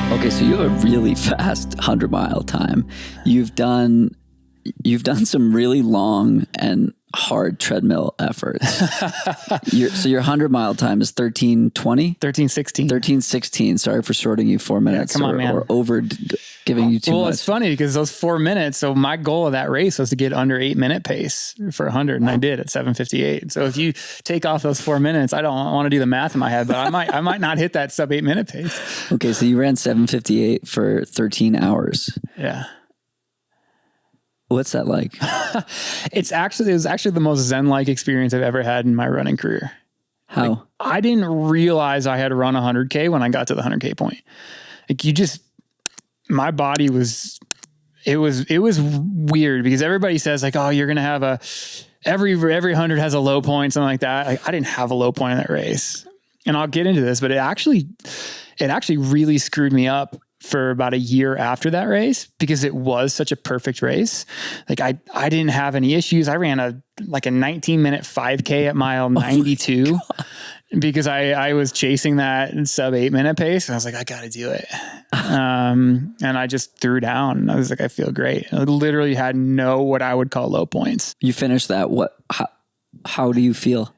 Okay, so you have a really fast 100-mile time. You've done some really long and hard treadmill efforts. So your 100-mile time is 13:20? 13:16. 13:16. Sorry for shorting you 4 minutes. Yeah, come on, man. Or over giving you too much. Well, it's funny because those 4 minutes. So my goal of that race was to get under 8-minute pace for 100, and I did at 7:58. So if you take off those 4 minutes, I don't want to do the math in my head, but I might not hit that sub 8-minute pace. Okay, so you ran 7:58 for 13 hours. Yeah. What's that like? It was actually the most zen-like experience I've ever had in my running career. How? Like, I didn't realize I had to run 100K when I got to the 100K point. Like my body was weird because everybody says like, oh, you're going to have every 100 has a low point, something like that. Like, I didn't have a low point in that race. And I'll get into this, but it actually really screwed me up for about a year after that race because it was such a perfect race. Like I didn't have any issues. I ran a 19-minute 5K at mile 92 because I was chasing that sub 8-minute pace. And I was like, I got to do it. And I just threw down. I was like, I feel great. I literally had what I would call low points. You finished that. How do you feel?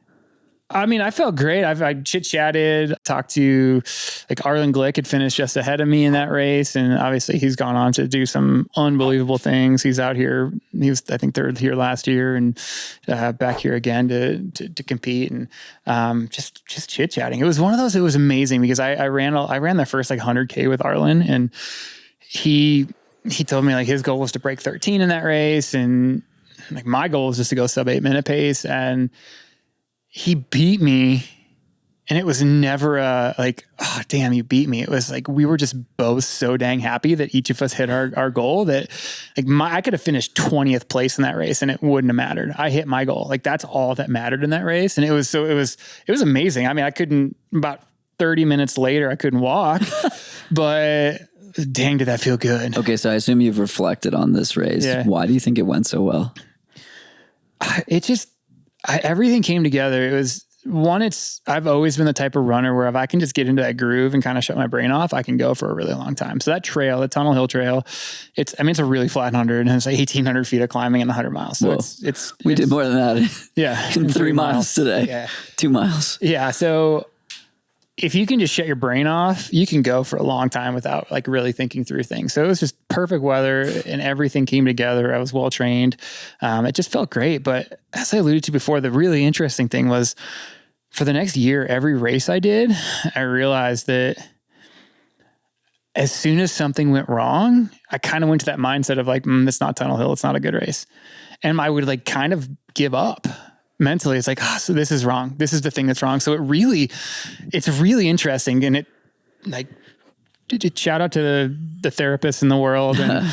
I mean, I felt great. I chit-chatted, talked to like Arlen Glick had finished just ahead of me in that race. And obviously he's gone on to do some unbelievable things. He's out here. He was, I think, third here last year and back here again to compete and just chit-chatting. It was one of those, it was amazing because I ran the first 100K with Arlen, and he told me like his goal was to break 13 in that race. And like my goal was just to go sub 8-minute pace, and he beat me, and it was never oh, damn, you beat me. It was like, we were just both so dang happy that each of us hit our goal that like I could have finished 20th place in that race and it wouldn't have mattered. I hit my goal. Like that's all that mattered in that race. And it was amazing. I mean, about 30 minutes later, I couldn't walk, but dang, did that feel good. Okay. So I assume you've reflected on this race. Yeah. Why do you think it went so well? Everything came together. It was I've always been the type of runner where if I can just get into that groove and kind of shut my brain off, I can go for a really long time. So that trail, the Tunnel Hill Trail, it's a really flat 100 and it's like 1,800 feet of climbing and 100 miles. So we did more than that. Yeah. in 3 miles today. Yeah. 2 miles. Yeah. So if you can just shut your brain off, you can go for a long time without like really thinking through things. So it was just perfect weather and everything came together. I was well trained. It just felt great. But as I alluded to before, the really interesting thing was for the next year, every race I did, I realized that as soon as something went wrong, I kind of went to that mindset of like, it's not Tunnel Hill. It's not a good race. And I would like kind of give up. Mentally, it's like, so this is wrong. This is the thing that's wrong. So it's really interesting. And shout out to the therapists in the world and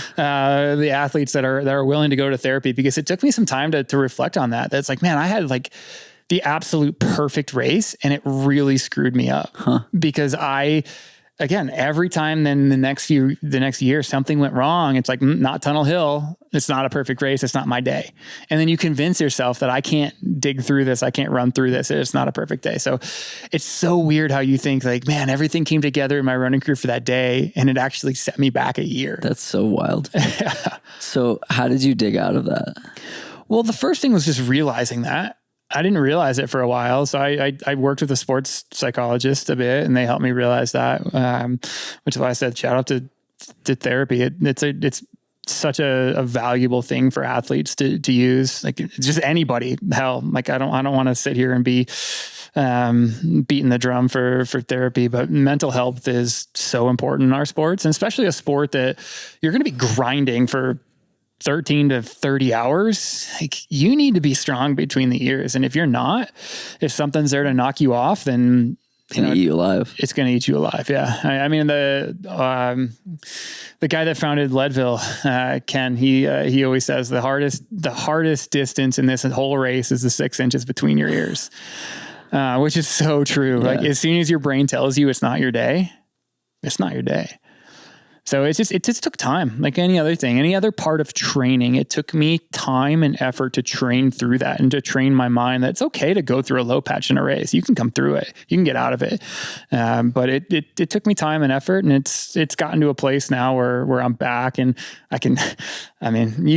the athletes that are willing to go to therapy, because it took me some time to reflect on that. That's like, man, I had like the absolute perfect race and it really screwed me up because again, every time then the next year, something went wrong. It's like, not Tunnel Hill. It's not a perfect race. It's not my day. And then you convince yourself that I can't dig through this. I can't run through this. It's not a perfect day. So it's so weird how you think like, man, everything came together in my running career for that day. And it actually set me back a year. That's so wild. So how did you dig out of that? Well, the first thing was just realizing that. I didn't realize it for a while. So I worked with a sports psychologist a bit and they helped me realize that, which is why I said, shout out to therapy. It's such a valuable thing for athletes to use. Like just anybody, hell, like I don't want to sit here and be, beating the drum for therapy, but mental health is so important in our sports, and especially a sport that you're going to be grinding for 13 to 30 hours. Like you need to be strong between the ears. And if you're not, if something's there to knock you off, then it's going to eat you alive. It's going to eat you alive. Yeah. I mean, the guy that founded Leadville, Ken, he always says the hardest distance in this whole race is the 6 inches between your ears, which is so true. Yeah. Like as soon as your brain tells you it's not your day, it's not your day. So it just took time, like any other thing, any other part of training. It took me time and effort to train through that and to train my mind that it's okay to go through a low patch in a race. You can come through it. You can get out of it. But it took me time and effort, and it's gotten to a place now where I'm back and you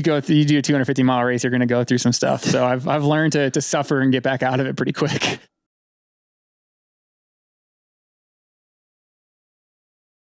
do a 250-mile race, you're going to go through some stuff. So I've learned to suffer and get back out of it pretty quick.